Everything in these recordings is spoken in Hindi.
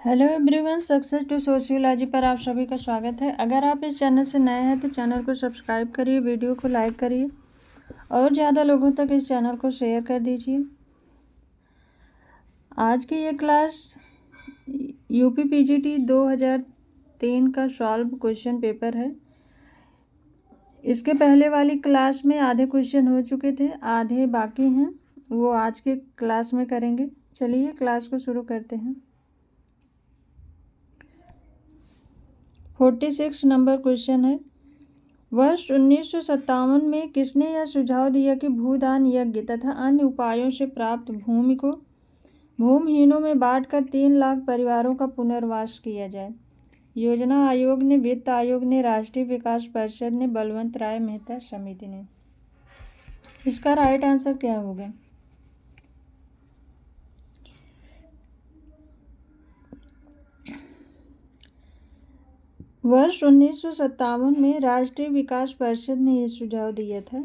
Hello everyone, success to sociology पर आप सभी का स्वागत है। अगर आप इस चैनल से नए हैं तो चैनल को सब्सक्राइब करिए, वीडियो को लाइक करिए और ज़्यादा लोगों तक इस चैनल को शेयर कर दीजिए। आज की ये क्लास यूपी पीजीटी 2003 का सॉल्व क्वेश्चन पेपर है। इसके पहले वाली क्लास में आधे क्वेश्चन हो चुके थे, आधे बाकी हैं, वो आज के क्लास में करेंगे। चलिए क्लास को शुरू करते हैं। 46 नंबर क्वेश्चन है। वर्ष 1957 में किसने यह सुझाव दिया कि भूदान यज्ञ तथा अन्य उपायों से प्राप्त भूमि को भूमिहीनों में बांटकर 3 लाख परिवारों का पुनर्वास किया जाए? योजना आयोग ने, वित्त आयोग ने, राष्ट्रीय विकास परिषद ने, बलवंत राय मेहता समिति ने। इसका राइट आंसर क्या होगा? वर्ष 1957 में राष्ट्रीय विकास परिषद ने यह सुझाव दिया था।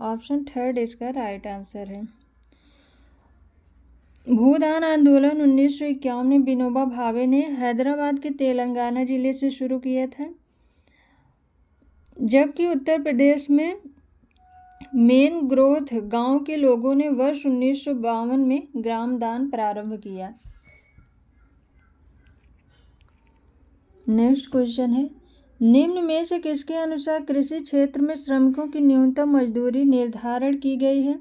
ऑप्शन थर्ड इसका राइट आंसर है। भूदान आंदोलन 1951 में विनोबा भावे ने हैदराबाद के तेलंगाना जिले से शुरू किया था, जबकि उत्तर प्रदेश में मेन ग्रोथ गांव के लोगों ने वर्ष 1952 में ग्राम दान प्रारंभ किया। नेक्स्ट क्वेश्चन है, निम्न में से किसके अनुसार कृषि क्षेत्र में श्रमिकों की न्यूनतम मजदूरी निर्धारण की गई है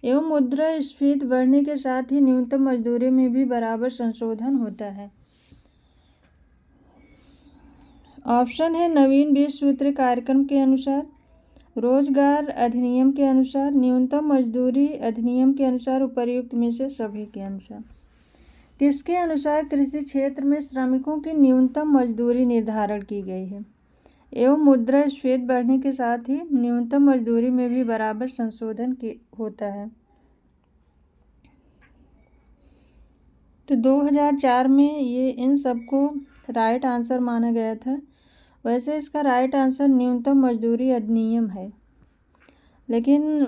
एवं मुद्रास्फीति बढ़ने के साथ ही न्यूनतम मजदूरी में भी बराबर संशोधन होता है? ऑप्शन है नवीन 20 सूत्री कार्यक्रम के अनुसार, रोजगार अधिनियम के अनुसार, न्यूनतम मजदूरी अधिनियम के अनुसार, उपर्युक्त में से सभी के अनुसार। किसके अनुसार कृषि क्षेत्र में श्रमिकों की न्यूनतम मजदूरी निर्धारण की गई है एवं मुद्रास्फीति बढ़ने के साथ ही न्यूनतम मजदूरी में भी बराबर संशोधन होता है? तो 2004 में ये इन सबको राइट आंसर माना गया था। वैसे इसका राइट आंसर न्यूनतम मजदूरी अधिनियम है, लेकिन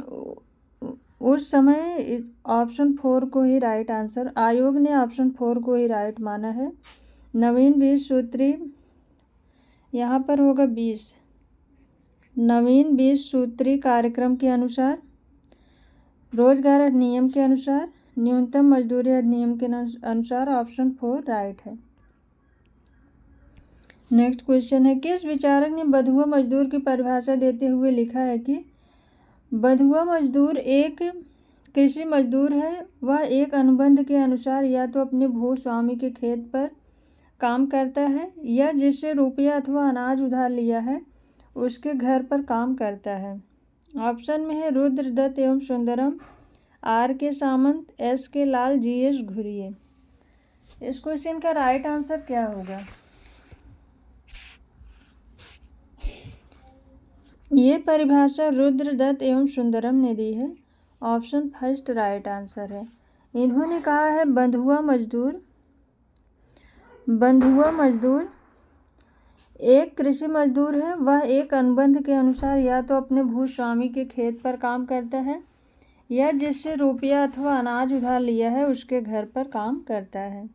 उस समय ऑप्शन 4 को ही राइट आंसर, आयोग ने ऑप्शन 4 को ही राइट माना है। नवीन 20 सूत्री यहाँ पर होगा 20। नवीन 20 सूत्री कार्यक्रम के अनुसार, रोजगार अधिनियम के अनुसार, न्यूनतम मजदूरी अधिनियम के अनुसार ऑप्शन 4 राइट है। नेक्स्ट क्वेश्चन है, किस विचारक ने बंधुआ मजदूर की परिभाषा देते हुए लिखा है कि बंधुआ मजदूर एक कृषि मजदूर है। वह एक अनुबंध के अनुसार या तो अपने भूस्वामी के खेत पर काम करता है या जिससे रुपया अथवा अनाज उधार लिया है उसके घर पर काम करता है। ऑप्शन में है रुद्रदत्त एवं सुंदरम, आर के सामंत, एस के लाल, जी एस घुरिये। इस क्वेश्चन का राइट आंसर क्या होगा? ये परिभाषा रुद्रदत्त एवं सुंदरम ने दी है। ऑप्शन फर्स्ट राइट आंसर है। इन्होंने कहा है बंधुआ मजदूर एक कृषि मजदूर है। वह एक अनुबंध के अनुसार या तो अपने भूस्वामी के खेत पर काम करता है या जिससे रुपया अथवा अनाज उधार लिया है उसके घर पर काम करता है।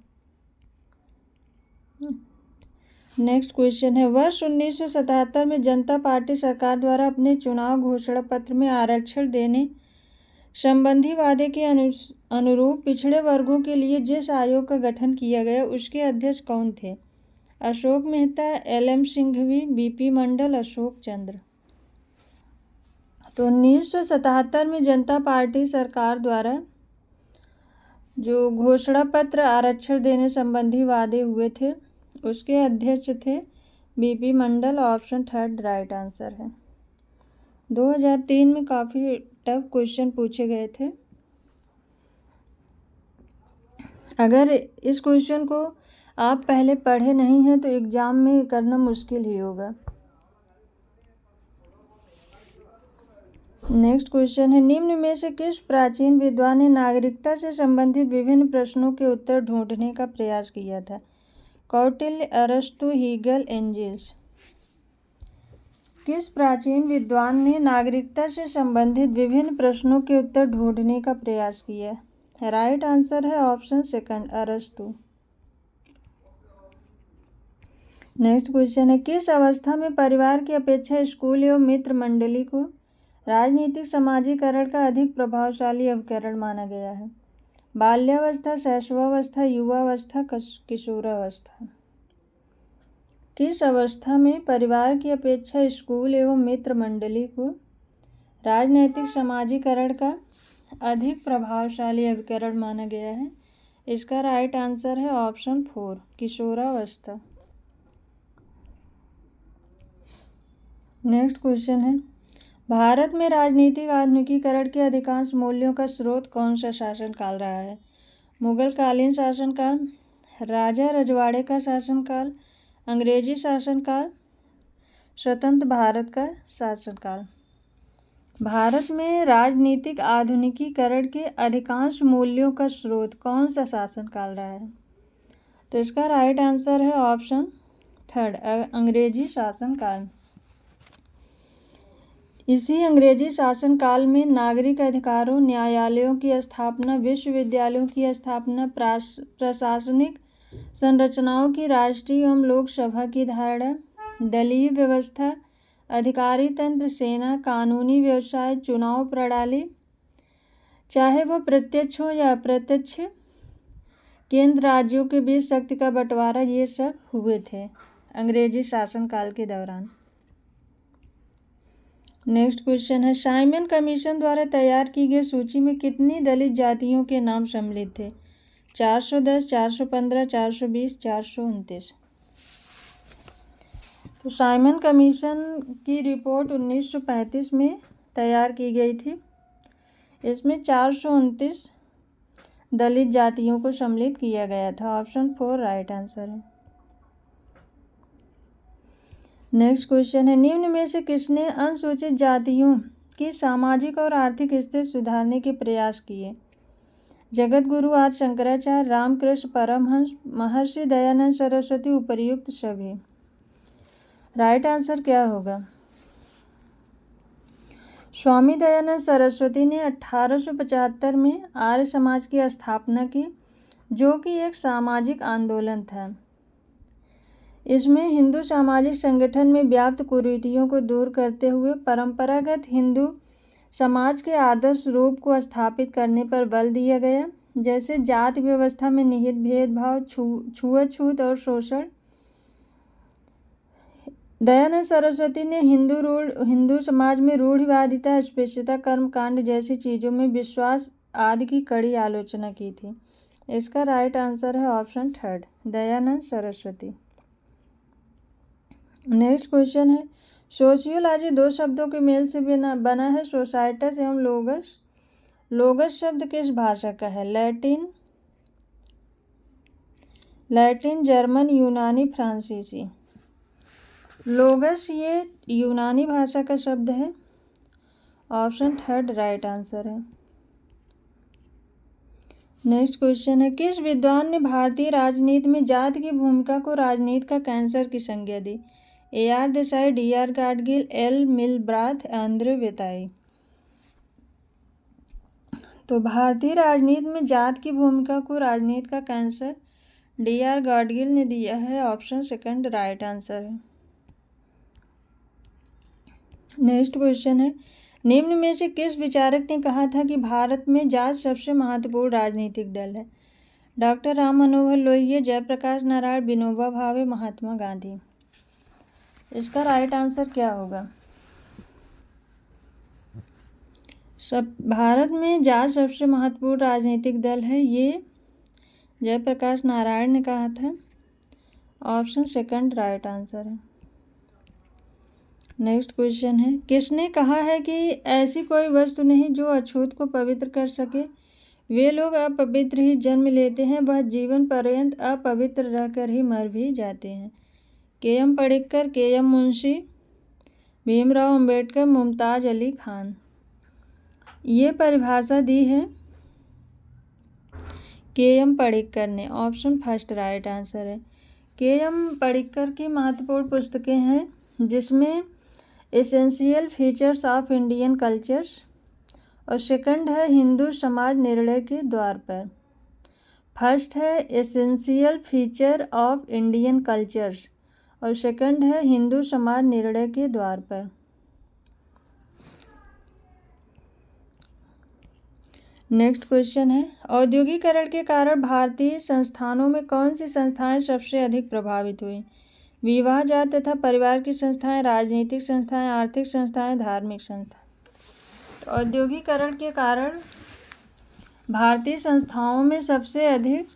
नेक्स्ट क्वेश्चन है, वर्ष 1977 में जनता पार्टी सरकार द्वारा अपने चुनाव घोषणा पत्र में आरक्षण देने संबंधी वादे के अनुरूप पिछड़े वर्गों के लिए जिस आयोग का गठन किया गया उसके अध्यक्ष कौन थे? अशोक मेहता, LM सिंघवी, BP मंडल, अशोक चंद्र। तो 1977 में जनता पार्टी सरकार द्वारा जो घोषणा पत्र आरक्षण देने संबंधी वादे हुए थे उसके अध्यक्ष थे BP मंडल। ऑप्शन थर्ड राइट आंसर है। 2003 में काफ़ी टफ क्वेश्चन पूछे गए थे। अगर इस क्वेश्चन को आप पहले पढ़े नहीं हैं तो एग्ज़ाम में करना मुश्किल ही होगा। नेक्स्ट क्वेश्चन है, निम्न में से किस प्राचीन विद्वान ने नागरिकता से संबंधित विभिन्न प्रश्नों के उत्तर ढूंढने का प्रयास किया था? कौटिल्य, अरस्तु, हीगल, एंजल्स। किस प्राचीन विद्वान ने नागरिकता से संबंधित विभिन्न प्रश्नों के उत्तर ढूंढने का प्रयास किया? राइट आंसर है ऑप्शन सेकंड, अरस्तु। नेक्स्ट क्वेश्चन है, किस अवस्था में परिवार की अपेक्षा स्कूल एवं मित्र मंडली को राजनीतिक समाजीकरण का अधिक प्रभावशाली उपकरण माना गया है? बाल्यावस्था, शैशवावस्था, युवावस्था, किशोरावस्था। किस अवस्था में परिवार की अपेक्षा स्कूल एवं मित्र मंडली को राजनीतिक समाजीकरण का अधिक प्रभावशाली उपकरण माना गया है? इसका राइट आंसर है ऑप्शन 4, किशोरावस्था। नेक्स्ट क्वेश्चन है, भारत में राजनीतिक आधुनिकीकरण के अधिकांश मूल्यों का स्रोत कौन सा शासनकाल रहा है? मुगलकालीन शासनकाल, राजा रजवाड़े का शासनकाल, अंग्रेजी शासनकाल, स्वतंत्र भारत का शासनकाल। भारत में राजनीतिक आधुनिकीकरण के अधिकांश मूल्यों का स्रोत कौन सा शासनकाल रहा है? तो इसका राइट आंसर है ऑप्शन 3, अंग्रेजी शासनकाल। इसी अंग्रेजी शासनकाल में नागरिक अधिकारों, न्यायालयों की स्थापना, विश्वविद्यालयों की स्थापना, प्रशासनिक संरचनाओं की राष्ट्रीय एवं लोकसभा की धारणा, दलीय व्यवस्था, अधिकारी तंत्र, सेना, कानूनी व्यवसाय, चुनाव प्रणाली, चाहे वह प्रत्यक्ष हो या अप्रत्यक्ष, केंद्र राज्यों के बीच शक्ति का बंटवारा, ये सब हुए थे अंग्रेजी शासनकाल के दौरान। नेक्स्ट क्वेश्चन है, साइमन कमीशन द्वारा तैयार की गई सूची में कितनी दलित जातियों के नाम सम्मिलित थे? 410, 415, 420, 429। तो साइमन कमीशन की रिपोर्ट 1935 में तैयार की गई थी। इसमें 429 दलित जातियों को सम्मिलित किया गया था। ऑप्शन 4 राइट आंसर है। नेक्स्ट क्वेश्चन है, निम्न में से किसने अनुसूचित जातियों की सामाजिक और आर्थिक स्थिति सुधारने के प्रयास किए? जगत गुरु आदि शंकराचार्य, रामकृष्ण परमहंस, महर्षि दयानंद सरस्वती, उपर्युक्त सभी। राइट आंसर क्या होगा? स्वामी दयानंद सरस्वती ने 1875 में आर्य समाज की स्थापना की, जो कि एक सामाजिक आंदोलन था। इसमें हिंदू सामाजिक संगठन में व्याप्त कुरीतियों को दूर करते हुए परंपरागत हिंदू समाज के आदर्श रूप को स्थापित करने पर बल दिया गया, जैसे जाति व्यवस्था में निहित भेदभाव, छुआछूत और शोषण। दयानंद सरस्वती ने हिंदू समाज में रूढ़िवादिता, अस्पृश्यता, कर्मकांड जैसी चीज़ों में विश्वास आदि की कड़ी आलोचना की थी। इसका राइट आंसर है option 3, Dayanand Saraswati. Next question है, सोशियोलॉजी 2 शब्दों के मेल से बना है, सोसाइटस एवं लोगस। लोगस शब्द किस भाषा का है? लैटिन, जर्मन, यूनानी, फ्रांसीसी। लोगस ये यूनानी भाषा का शब्द है। ऑप्शन 3 राइट आंसर है। नेक्स्ट क्वेश्चन है, किस विद्वान ने भारतीय राजनीति में जाति की भूमिका को राजनीति का कैंसर की संज्ञा दी? A.R. Desai, D.R. Gadgil, L. Milbrath, Andre वेताई। तो भारतीय राजनीति में जात की भूमिका को राजनीति का कैंसर D.R. गाडगिल ने दिया है। ऑप्शन 2 राइट आंसर है। नेक्स्ट क्वेश्चन है, निम्न में से किस विचारक ने कहा था कि भारत में जात सबसे महत्वपूर्ण राजनीतिक दल है? डॉक्टर राम मनोहर लोहिया, जयप्रकाश नारायण, विनोबा भावे, महात्मा गांधी। इसका राइट आंसर क्या होगा? भारत में जात सबसे महत्वपूर्ण राजनीतिक दल है, ये जयप्रकाश नारायण ने कहा था। ऑप्शन 2 राइट आंसर है। नेक्स्ट क्वेश्चन है, किसने कहा है कि ऐसी कोई वस्तु नहीं जो अछूत को पवित्र कर सके? वे लोग अपवित्र ही जन्म लेते हैं, वह जीवन पर्यंत अपवित्र रहकर ही मर भी जाते हैं। K.M. पडिक्कर, K.M. मुंशी, भीमराव अंबेडकर, मुमताज अली खान। ये परिभाषा दी है K.M. पडिक्कर ने। ऑप्शन 1 राइट आंसर है। K.M. पडिक्कर की महत्वपूर्ण पुस्तकें हैं, जिसमें essential features of Indian cultures और 2 है हिंदू समाज निर्णय के द्वार पर। 1 है essential feature of Indian cultures और सेकंड है हिंदू समाज निर्णय के द्वार पर। नेक्स्ट क्वेश्चन है, औद्योगिकरण के कारण भारतीय संस्थानों में कौन सी संस्थाएं सबसे अधिक प्रभावित हुई? विवाह जात तथा परिवार की संस्थाएं, राजनीतिक संस्थाएं, आर्थिक संस्थाएं, धार्मिक संस्थाएं। औद्योगिकरण के कारण भारतीय संस्थाओं में सबसे अधिक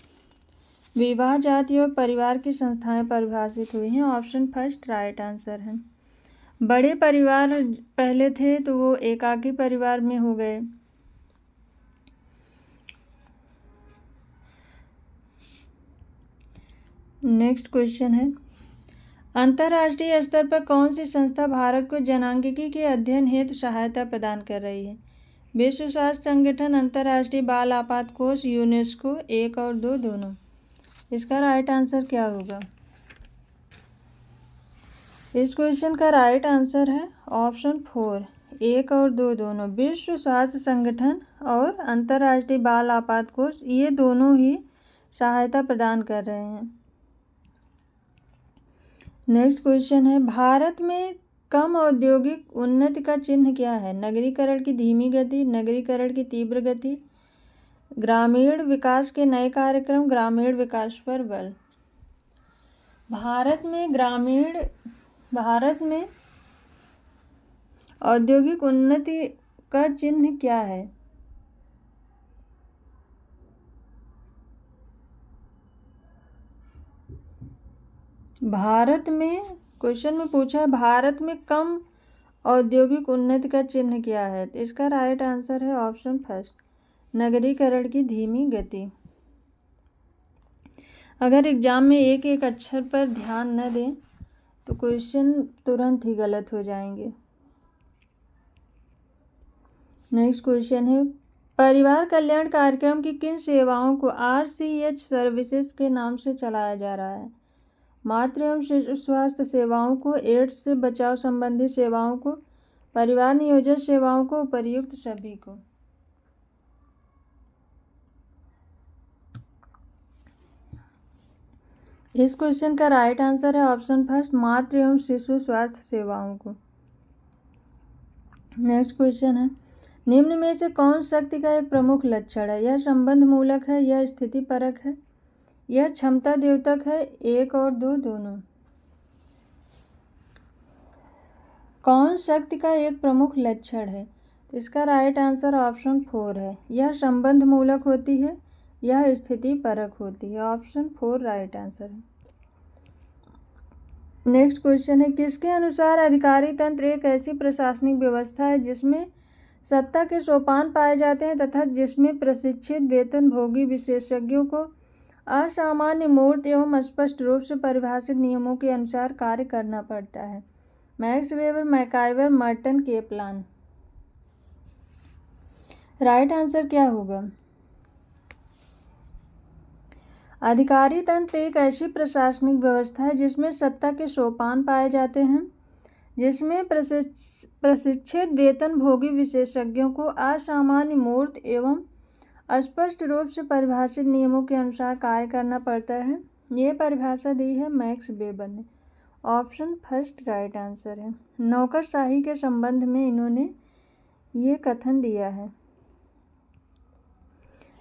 विवाह जाति और परिवार की संस्थाएं परिभाषित हुई हैं। ऑप्शन फर्स्ट राइट आंसर है। बड़े परिवार पहले थे तो वो एकाकी परिवार में हो गए। नेक्स्ट क्वेश्चन है, अंतर्राष्ट्रीय स्तर पर कौन सी संस्था भारत को जनांगिकी के अध्ययन हेतु सहायता प्रदान कर रही है? विश्व स्वास्थ्य संगठन, अंतर्राष्ट्रीय बाल आपात कोष, यूनेस्को, 1 और 2 दोनों। इसका राइट आंसर क्या होगा? इस क्वेश्चन का राइट आंसर है ऑप्शन 4, 1 और 2 दोनों। विश्व स्वास्थ्य संगठन और अंतर्राष्ट्रीय बाल आपात कोष ये दोनों ही सहायता प्रदान कर रहे हैं। नेक्स्ट क्वेश्चन है, भारत में कम औद्योगिक उन्नति का चिन्ह क्या है? नगरीकरण की धीमी गति, नगरीकरण की तीव्र गति, ग्रामीण विकास के नए कार्यक्रम, ग्रामीण विकास पर बल। भारत में औद्योगिक उन्नति का चिन्ह क्या है? भारत में क्वेश्चन में पूछा है भारत में कम औद्योगिक उन्नति का चिन्ह क्या है? तो इसका राइट आंसर है ऑप्शन फर्स्ट, नगरीकरण की धीमी गति। अगर एग्जाम में एक एक अक्षर पर ध्यान न दें तो क्वेश्चन तुरंत ही गलत हो जाएंगे। नेक्स्ट क्वेश्चन है, परिवार कल्याण कार्यक्रम की किन सेवाओं को RCH सर्विसेज के नाम से चलाया जा रहा है? मातृ एवं शिशु स्वास्थ्य सेवाओं को, एड्स से बचाव संबंधी सेवाओं को, परिवार नियोजन सेवाओं को, उपर्युक्त सभी को। इस क्वेश्चन का राइट आंसर है ऑप्शन फर्स्ट, मातृ एवं शिशु स्वास्थ्य सेवाओं को। नेक्स्ट क्वेश्चन है, निम्न में से कौन शक्ति का एक प्रमुख लक्षण है? यह संबंध मूलक है, यह स्थिति परक है, यह क्षमता द्योतक है, 1 और 2 दोनों। कौन शक्ति का एक प्रमुख लक्षण है? इसका राइट आंसर ऑप्शन 4 है, यह संबंध मूलक होती है, यह स्थिति परक होती है। ऑप्शन 4 राइट आंसर है। नेक्स्ट क्वेश्चन है, किसके अनुसार अधिकारी तंत्र एक ऐसी प्रशासनिक व्यवस्था है जिसमें सत्ता के सोपान पाए जाते हैं तथा जिसमें प्रशिक्षित वेतनभोगी विशेषज्ञों को असामान्य मूर्त एवं स्पष्ट रूप से परिभाषित नियमों के अनुसार कार्य करना पड़ता है? Max Weber, MacIver, Merton, Kaplan. Right answer क्या होगा? अधिकारी तंत्र एक ऐसी प्रशासनिक व्यवस्था है जिसमें सत्ता के सोपान पाए जाते हैं, जिसमें प्रशिक्षित वेतनभोगी विशेषज्ञों को असामान्य मूर्त एवं स्पष्ट रूप से परिभाषित नियमों के अनुसार कार्य करना पड़ता है। ये परिभाषा दी है मैक्स वेबर ने। ऑप्शन फर्स्ट राइट आंसर है। नौकरशाही के संबंध में इन्होंने ये कथन दिया है।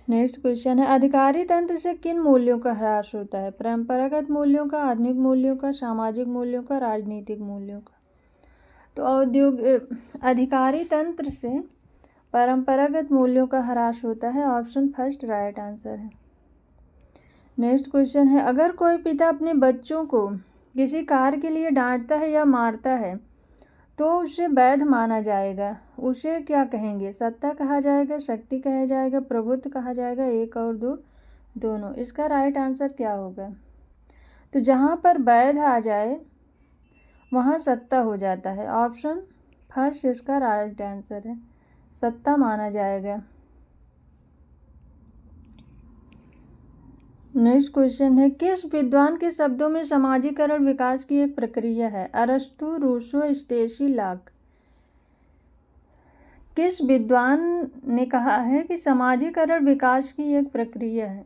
नेक्स्ट क्वेश्चन है, अधिकारी तंत्र से किन मूल्यों का ह्रास होता है? परंपरागत मूल्यों का, आधुनिक मूल्यों का, सामाजिक मूल्यों का, राजनीतिक मूल्यों का। तो अधिकारी तंत्र से परंपरागत मूल्यों का ह्रास होता है। ऑप्शन फर्स्ट राइट आंसर है। नेक्स्ट क्वेश्चन है, अगर कोई पिता अपने बच्चों को किसी कार्य के लिए डांटता है या मारता है तो उसे वैध माना जाएगा, उसे क्या कहेंगे? सत्ता कहा जाएगा, शक्ति कहा जाएगा, प्रभुत्व कहा जाएगा, 1 और 2 दोनों। इसका राइट आंसर क्या होगा? तो जहाँ पर वैध आ जाए वहाँ सत्ता हो जाता है। ऑप्शन फर्स्ट इसका राइट आंसर है, सत्ता माना जाएगा। नेक्स्ट क्वेश्चन है, किस विद्वान के शब्दों में समाजीकरण विकास की एक प्रक्रिया है? अरस्तु, रूसो, स्टेसी, लॉक। किस विद्वान ने कहा है कि समाजीकरण विकास की एक प्रक्रिया है?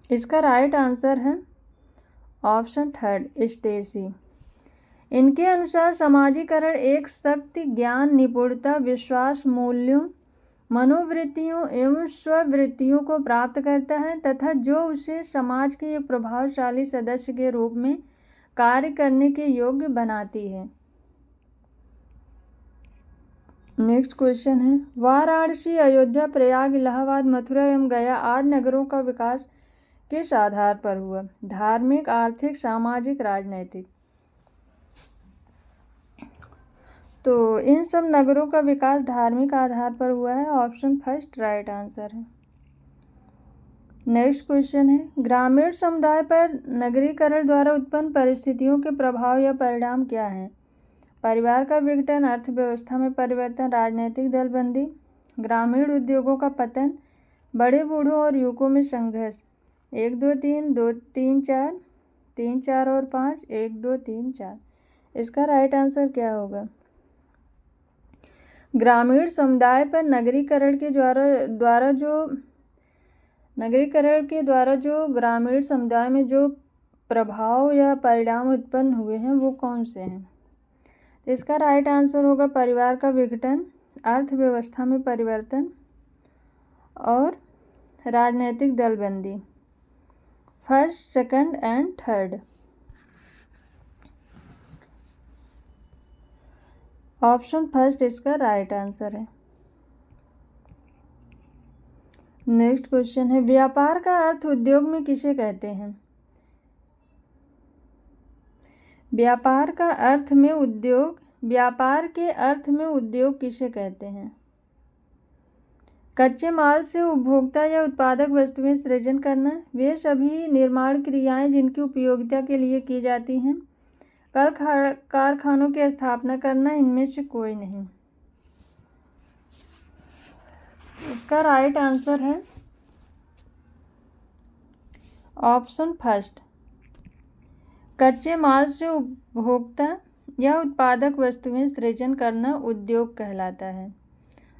इसका राइट आंसर है ऑप्शन थर्ड, स्टेसी। इनके अनुसार समाजीकरण एक शक्ति, ज्ञान, निपुणता, विश्वास, मूल्यों, मनोवृत्तियों एवं स्ववृत्तियों को प्राप्त करता है तथा जो उसे समाज के एक प्रभावशाली सदस्य के रूप में कार्य करने के योग्य बनाती है। नेक्स्ट क्वेश्चन है, वाराणसी, अयोध्या, प्रयाग, इलाहाबाद, मथुरा एवं गया आदि नगरों का विकास किस आधार पर हुआ? धार्मिक, आर्थिक, सामाजिक, राजनैतिक। तो इन सब नगरों का विकास धार्मिक आधार पर हुआ है। ऑप्शन फर्स्ट राइट आंसर है। नेक्स्ट क्वेश्चन है, ग्रामीण समुदाय पर नगरीकरण द्वारा उत्पन्न परिस्थितियों के प्रभाव या परिणाम क्या हैं? परिवार का विघटन, अर्थव्यवस्था में परिवर्तन, राजनीतिक दलबंदी, ग्रामीण उद्योगों का पतन, बड़े बूढ़ों और युवकों में संघर्ष। 1 2 3 2 3 4 3 4 और 5 1 2 3 4। इसका राइट आंसर क्या होगा? ग्रामीण समुदाय पर नगरीकरण के द्वारा जो ग्रामीण समुदाय में जो प्रभाव या परिणाम उत्पन्न हुए हैं वो कौन से हैं? तो इसका राइट आंसर होगा परिवार का विघटन, अर्थव्यवस्था में परिवर्तन और राजनीतिक दलबंदी। First, second and third. Option first इसका राइट आंसर है। नेक्स्ट क्वेश्चन है, व्यापार का अर्थ उद्योग में किसे कहते हैं? व्यापार के अर्थ में उद्योग किसे कहते हैं? कच्चे माल से उपभोक्ता या उत्पादक वस्तुएं सृजन करना, वे सभी निर्माण क्रियाएं जिनकी उपयोगिता के लिए की जाती हैं, कल कारखानों की स्थापना करना, इनमें से कोई नहीं। इसका राइट आंसर है ऑप्शन फर्स्ट, कच्चे माल से उपभोक्ता या उत्पादक वस्तुएं सृजन करना उद्योग कहलाता है।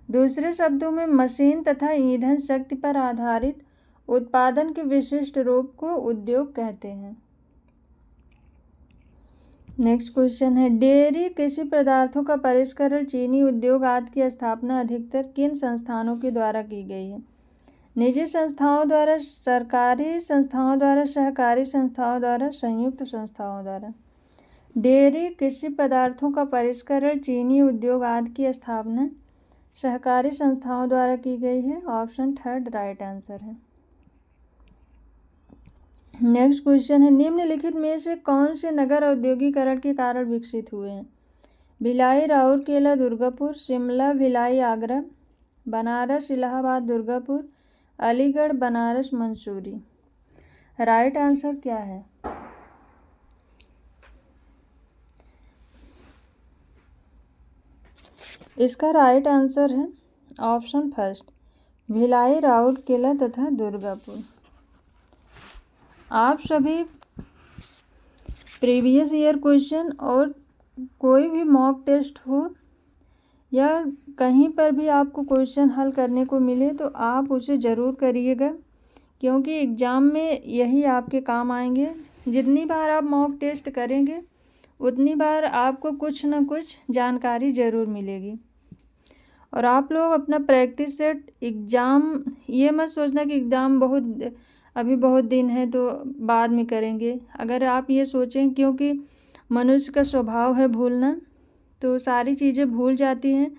दूसरे शब्दों में मशीन तथा ईंधन शक्ति पर आधारित उत्पादन के विशिष्ट रूप को उद्योग कहते हैं। नेक्स्ट क्वेश्चन है, डेयरी कृषि पदार्थों का परिष्करण, चीनी उद्योग आदि की स्थापना अधिकतर किन संस्थानों के द्वारा की गई है? निजी संस्थाओं द्वारा, सरकारी संस्थाओं द्वारा, सहकारी संस्थाओं द्वारा, संयुक्त संस्थाओं द्वारा। डेयरी कृषि पदार्थों का परिष्करण, चीनी उद्योग आदि की स्थापना सहकारी संस्थाओं द्वारा की गई है। ऑप्शन थर्ड राइट आंसर है। नेक्स्ट क्वेश्चन है, निम्नलिखित में से कौन से नगर औद्योगिकरण के कारण विकसित हुए हैं? भिलाई, राउरकेला, दुर्गापुर, शिमला, भिलाई, आगरा, बनारस, इलाहाबाद, दुर्गापुर, अलीगढ़, बनारस, मंसूरी। राइट आंसर क्या है? इसका राइट आंसर है ऑप्शन फर्स्ट, भिलाई, राउरकेला तथा दुर्गापुर। आप सभी प्रीवियस ईयर क्वेश्चन और कोई भी मॉक टेस्ट हो या कहीं पर भी आपको क्वेश्चन हल करने को मिले तो आप उसे ज़रूर करिएगा, क्योंकि एग्ज़ाम में यही आपके काम आएंगे। जितनी बार आप मॉक टेस्ट करेंगे उतनी बार आपको कुछ ना कुछ जानकारी ज़रूर मिलेगी। और आप लोग अपना प्रैक्टिस सेट, एग्ज़ाम ये मत सोचना कि एग्ज़ाम अभी बहुत दिन है तो बाद में करेंगे। अगर आप ये सोचें, क्योंकि मनुष्य का स्वभाव है भूलना, तो सारी चीज़ें भूल जाती हैं,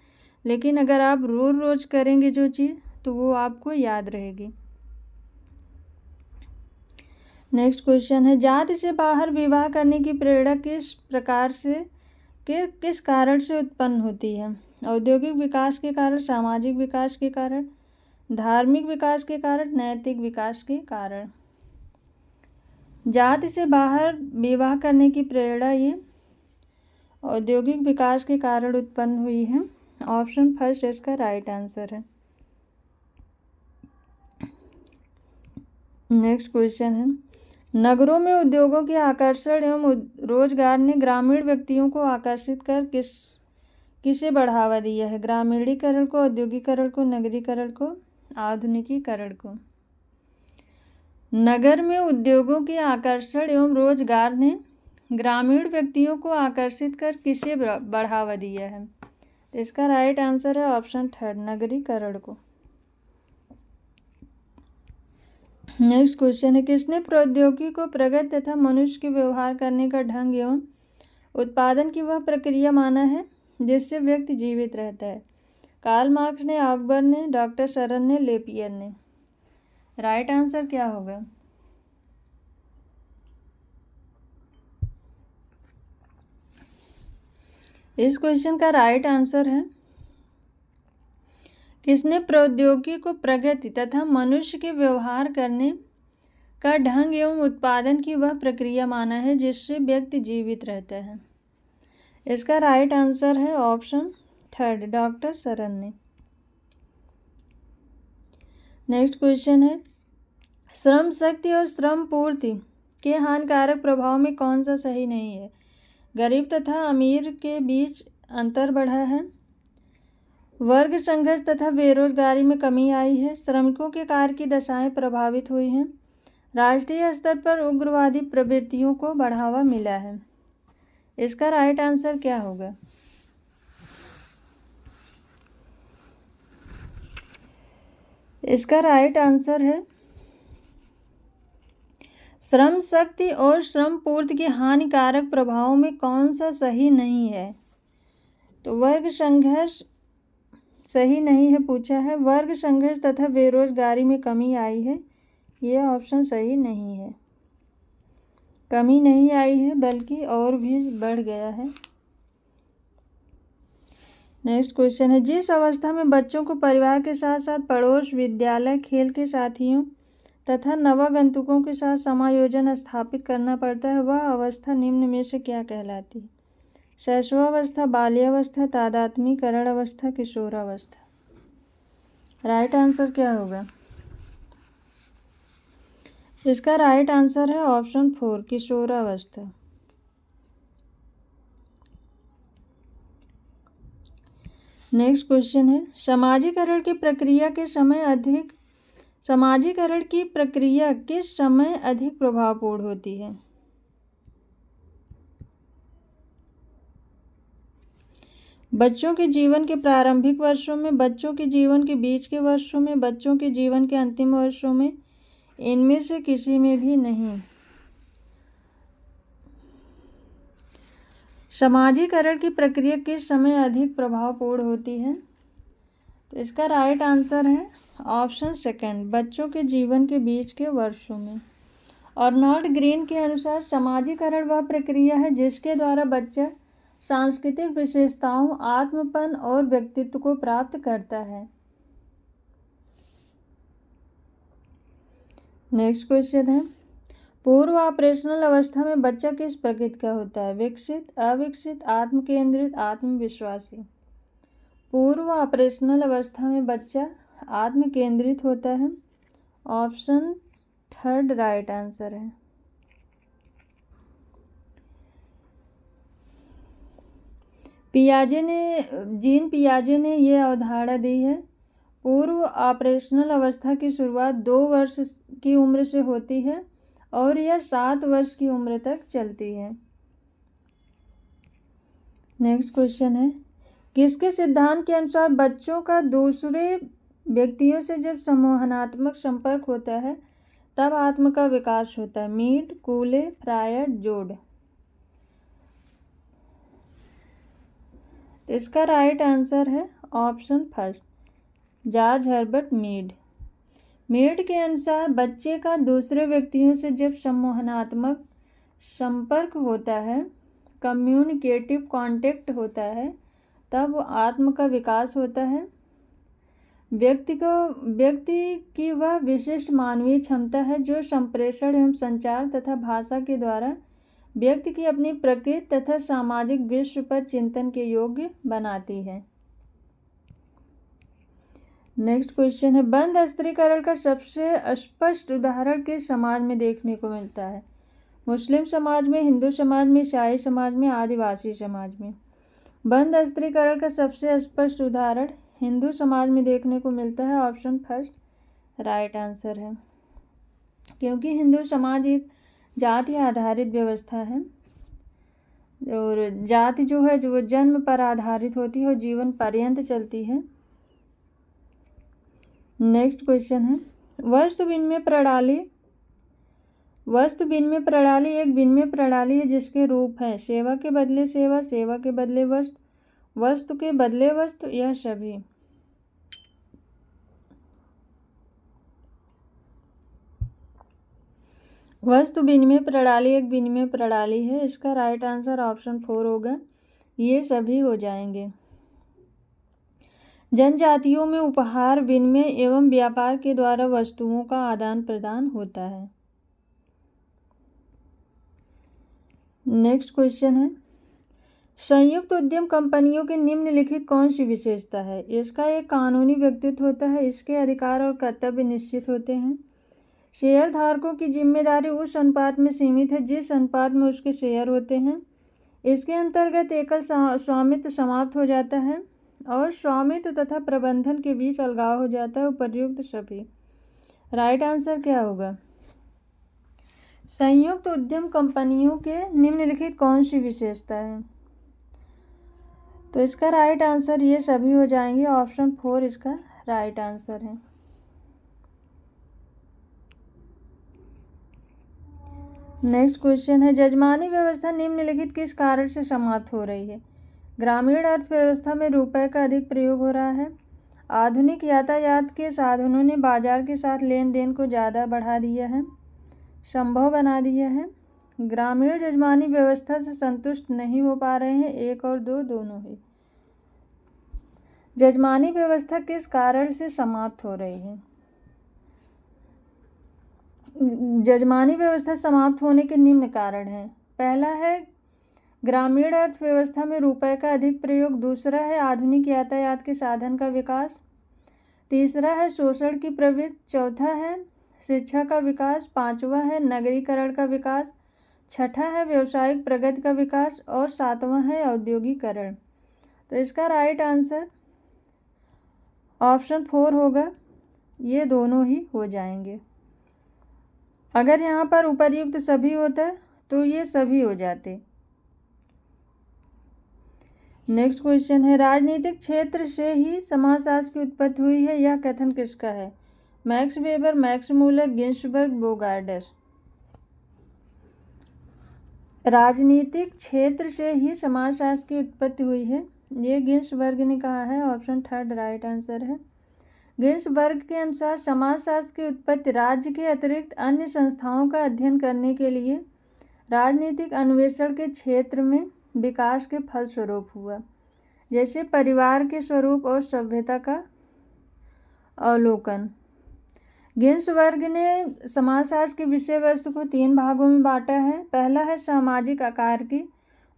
लेकिन अगर आप रोज़ करेंगे जो चीज़ तो वो आपको याद रहेगी। नेक्स्ट क्वेश्चन है, जाति से बाहर विवाह करने की प्रेरणा किस कारण से उत्पन्न होती है? औद्योगिक विकास के कारण, सामाजिक विकास के कारण, धार्मिक विकास के कारण, नैतिक विकास के कारण। जाति से बाहर विवाह करने की प्रेरणा ये औद्योगिक विकास के कारण उत्पन्न हुई है। ऑप्शन फर्स्ट इसका राइट आंसर है। नेक्स्ट क्वेश्चन है, नगरों में उद्योगों के आकर्षण एवं रोजगार ने ग्रामीण व्यक्तियों को आकर्षित कर किसे बढ़ावा दिया है? ग्रामीणीकरण को, औद्योगिकरण को, नगरीकरण को, आधुनिकीकरण को। नगर में उद्योगों के आकर्षण एवं रोजगार ने ग्रामीण व्यक्तियों को आकर्षित कर किसे बढ़ावा दिया है? तो इसका राइट आंसर है ऑप्शन थर्ड, नगरीकरण को। नेक्स्ट क्वेश्चन है, किसने प्रौद्योगिकी को प्रगति तथा मनुष्य के व्यवहार करने का ढंग एवं उत्पादन की वह प्रक्रिया माना है जिससे व्यक्ति जीवित रहता है? कार्ल मार्क्स ने, अकबर ने, डॉक्टर सरन ने, लेपियर ने। राइट आंसर क्या होगा? इस क्वेश्चन का राइट आंसर है, किसने प्रौद्योगिकी को प्रगति तथा मनुष्य के व्यवहार करने का ढंग एवं उत्पादन की वह प्रक्रिया माना है जिससे व्यक्ति जीवित रहता है? इसका राइट आंसर है ऑप्शन थर्ड, डॉक्टर सरन ने। नेक्स्ट क्वेश्चन है, श्रम शक्ति और श्रम पूर्ति के हानिकारक प्रभाव में कौन सा सही नहीं है? गरीब तथा अमीर के बीच अंतर बढ़ा है, वर्ग संघर्ष तथा बेरोजगारी में कमी आई है, श्रमिकों के कार्य की दशाएं प्रभावित हुई हैं, राष्ट्रीय स्तर पर उग्रवादी प्रवृत्तियों को बढ़ावा मिला है। इसका राइट आंसर क्या होगा? इसका राइट आंसर है, श्रम शक्ति और श्रम पूर्ति के हानिकारक प्रभावों में कौन सा सही नहीं है? तो वर्ग संघर्ष सही नहीं है पूछा है, वर्ग संघर्ष तथा बेरोजगारी में कमी आई है, ये ऑप्शन सही नहीं है। कमी नहीं आई है बल्कि और भी बढ़ गया है। नेक्स्ट क्वेश्चन है, जिस अवस्था में बच्चों को परिवार के साथ साथ पड़ोस, विद्यालय, खेल के साथियों तथा नवागंतुकों के साथ समायोजन स्थापित करना पड़ता है, वह अवस्था निम्न में से क्या कहलाती है? शैशवावस्था, बाल्यावस्था, तादात्म्यकरण अवस्था, किशोरावस्था। राइट आंसर क्या होगा? इसका राइट आंसर है ऑप्शन 4, किशोरावस्था। नेक्स्ट क्वेश्चन है, समाजीकरण की प्रक्रिया किस समय अधिक प्रभावपूर्ण होती है? बच्चों के जीवन के प्रारंभिक वर्षों में, बच्चों के जीवन के बीच के वर्षों में, बच्चों के जीवन के अंतिम वर्षों में, इनमें से किसी में भी नहीं। समाजीकरण की प्रक्रिया किस समय अधिक प्रभावपूर्ण होती है? तो इसका राइट आंसर है ऑप्शन सेकंड, बच्चों के जीवन के बीच के वर्षों में। अर्नोल्ड ग्रीन के अनुसार समाजीकरण वह प्रक्रिया है जिसके द्वारा बच्चा सांस्कृतिक विशेषताओं, आत्मपन और व्यक्तित्व को प्राप्त करता है। नेक्स्ट क्वेश्चन है, पूर्व ऑपरेशनल अवस्था में बच्चा किस प्रकृति का होता है? विकसित, अविकसित, आत्मकेंद्रित, आत्मविश्वासी। पूर्व ऑपरेशनल अवस्था में बच्चा आत्मकेंद्रित होता है, ऑप्शन थर्ड राइट आंसर है। जीन पियाजे ने यह अवधारणा दी है, पूर्व ऑपरेशनल अवस्था की शुरुआत 2 वर्ष की उम्र से होती है और यह 7 वर्ष की उम्र तक चलती है। नेक्स्ट क्वेश्चन है, किसके सिद्धांत के अनुसार बच्चों का दूसरे व्यक्तियों से जब संमोहनात्मक संपर्क होता है तब आत्म का विकास होता है? मीड, कूले, फ्रायर, जोड। तो इसका राइट आंसर है option first, George Herbert Mead. Mead के अनुसार बच्चे का दूसरे व्यक्तियों से जब संमोहनात्मक संपर्क होता है, कम्युनिकेटिव कांटेक्ट होता है, तब आत्म का विकास होता है। व्यक्ति की वह विशिष्ट मानवीय क्षमता है जो संप्रेषण एवं संचार तथा भाषा के द्वारा व्यक्ति की अपनी प्रकृति तथा सामाजिक विश्व पर चिंतन के योग्य बनाती है। नेक्स्ट क्वेश्चन है, बंध स्त्रीकरण का सबसे स्पष्ट उदाहरण किस समाज में देखने को मिलता है? मुस्लिम समाज में, हिंदू समाज में, ईसाई समाज में, आदिवासी समाज में। बंध स्त्रीकरण का सबसे स्पष्ट उदाहरण हिंदू समाज में देखने को मिलता है, ऑप्शन फर्स्ट राइट आंसर है। क्योंकि हिंदू समाज एक जाति आधारित व्यवस्था है और जाति जो है जो जन्म पर आधारित होती है और जीवन पर्यंत चलती है। नेक्स्ट क्वेश्चन है वस्तु विनिमय प्रणाली। वस्तु विनिमय प्रणाली एक विनिमय प्रणाली है जिसके रूप है सेवा के बदले सेवा, सेवा के बदले वस्तु, वस्तु के बदले वस्तु, यह सभी। वस्तु विनिमय प्रणाली एक विनिमय प्रणाली है। इसका राइट आंसर ऑप्शन 4 होगा, ये सभी हो जाएंगे। जनजातियों में उपहार विनिमय एवं व्यापार के द्वारा वस्तुओं का आदान प्रदान होता है। नेक्स्ट क्वेश्चन है संयुक्त उद्यम कंपनियों की निम्नलिखित कौन सी विशेषता है। इसका एक कानूनी व्यक्तित्व होता है, इसके अधिकार और कर्तव्य निश्चित होते हैं, शेयर धारकों की जिम्मेदारी उस अनुपात में सीमित है जिस अनुपात में उसके शेयर होते हैं, इसके अंतर्गत एकल स्वामित्व समाप्त हो जाता है और स्वामित्व तथा प्रबंधन के बीच अलगाव हो जाता है। उपर्युक्त सभी। राइट आंसर क्या होगा? संयुक्त उद्यम कंपनियों के निम्नलिखित कौन सी विशेषता है? तो इसका राइट आंसर ये सभी हो जाएंगे, ऑप्शन 4 इसका राइट आंसर है। नेक्स्ट क्वेश्चन है जजमानी व्यवस्था निम्नलिखित किस कारण से समाप्त हो रही है। ग्रामीण अर्थव्यवस्था में रुपए का अधिक प्रयोग हो रहा है, आधुनिक यातायात के साधनों ने बाजार के साथ लेन देन को ज़्यादा बढ़ा दिया है, संभव बना दिया है, ग्रामीण जजमानी व्यवस्था से संतुष्ट नहीं हो पा रहे हैं, 1 और 2 दोनों ही। जजमानी व्यवस्था किस कारण से समाप्त हो रही है? जजमानी व्यवस्था समाप्त होने के निम्न कारण हैं। पहला है ग्रामीण अर्थव्यवस्था में रुपए का अधिक प्रयोग, दूसरा है आधुनिक यातायात के साधन का विकास, तीसरा है शोषण की प्रवृत्ति, चौथा है शिक्षा का विकास, पांचवा है नगरीकरण का विकास, छठा है व्यावसायिक प्रगति का विकास और सातवां है औद्योगिकरण। तो इसका राइट आंसर ऑप्शन 4 होगा, ये दोनों ही हो जाएंगे। अगर यहाँ पर उपर्युक्त सभी होता तो ये सभी हो जाते। नेक्स्ट क्वेश्चन है राजनीतिक क्षेत्र से ही समाजशास्त्र की उत्पत्ति हुई है, यह कथन किसका है? Max Weber, Max Muller, Ginsberg, Bogardus. राजनीतिक क्षेत्र से ही समाजशास्त्र की उत्पत्ति हुई है, ये गिन्सबर्ग ने कहा है, ऑप्शन 3 राइट आंसर है। गिन्सबर्ग के अनुसार समाजशास्त्र की उत्पत्ति राज्य के अतिरिक्त अन्य संस्थाओं का अध्ययन करने के लिए राजनीतिक अन्वेषण के क्षेत्र में विकास के फलस्वरूप हुआ, जैसे परिवार के स्वरूप और सभ्यता का अवलोकन। गिन्सबर्ग ने समाजशास्त्र की विषय वस्तु को 3 भागों में बांटा है। पहला है सामाजिक आकार की,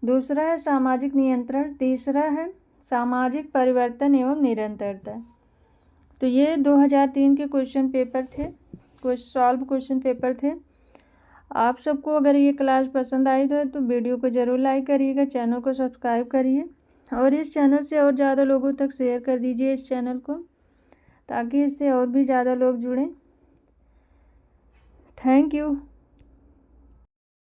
दूसरा है सामाजिक नियंत्रण, तीसरा है सामाजिक परिवर्तन एवं निरंतरता। तो ये 2003 के क्वेश्चन पेपर थे, सॉल्व क्वेश्चन पेपर थे। आप सबको अगर ये क्लास पसंद आई तो वीडियो को ज़रूर लाइक करिएगा, चैनल को सब्सक्राइब करिए और इस चैनल से और ज़्यादा लोगों तक शेयर कर दीजिए इस चैनल को, ताकि इससे और भी ज़्यादा लोग जुड़ें। Thank you.